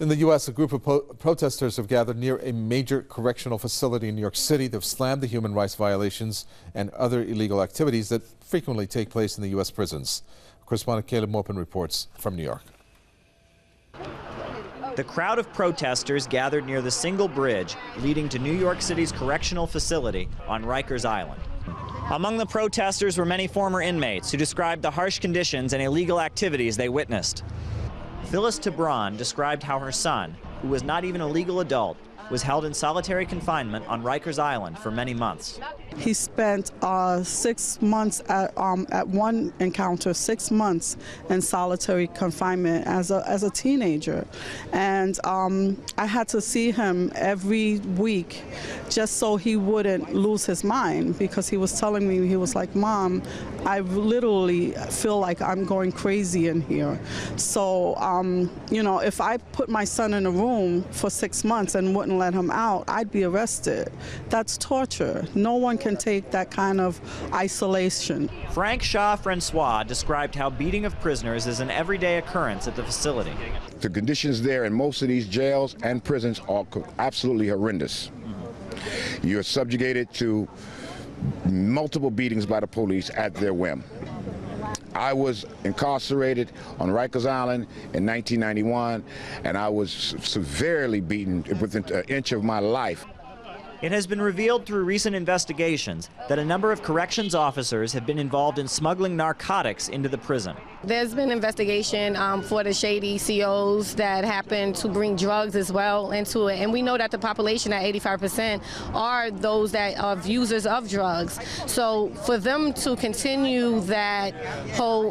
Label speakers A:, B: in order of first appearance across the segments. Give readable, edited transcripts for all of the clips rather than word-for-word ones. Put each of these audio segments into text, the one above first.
A: In the U.S., a group of protesters have gathered near a major correctional facility in New York City. They've slammed the human rights violations and other illegal activities that frequently take place in the U.S. prisons. Correspondent Caleb Maupin reports from New York.
B: The crowd of protesters gathered near the single bridge leading to New York City's correctional facility on Rikers Island. Among the protesters were many former inmates who described the harsh conditions and illegal activities they witnessed. Phyllis Tebron described how her son, who was not even a legal adult, was held in solitary confinement on Rikers Island for many months.
C: He spent 6 months at one encounter, 6 months in solitary confinement as a teenager, and I had to see him every week just so he wouldn't lose his mind, because he was telling me, he was like, "Mom, I literally feel like I'm going crazy in here." So you know, if I put my son in a room for 6 months and wouldn't let him out, I'd be arrested. That's torture. No one can take that kind of isolation.
B: Frank Shaw Francois described how beating of prisoners is an everyday occurrence at the facility.
D: The conditions there in most of these jails and prisons are absolutely horrendous. You're subjugated to multiple beatings by the police at their whim. I was incarcerated on Rikers Island in 1991, and I was severely beaten within an inch of my life.
B: It has been revealed through recent investigations that a number of corrections officers have been involved in smuggling narcotics into the prison.
E: There's been investigation for the shady COs that happen to bring drugs as well into it. And we know that the population at 85% are those that are users of drugs. So for them to continue that whole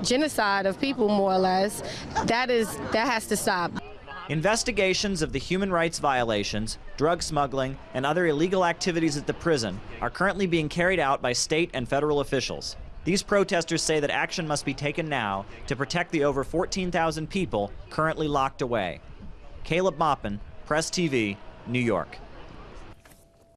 E: genocide of people, more or less, that has to stop.
B: Investigations of the human rights violations, drug smuggling, and other illegal activities at the prison are currently being carried out by state and federal officials. These protesters say that action must be taken now to protect the over 14,000 people currently locked away. Caleb Maupin, Press TV, New York.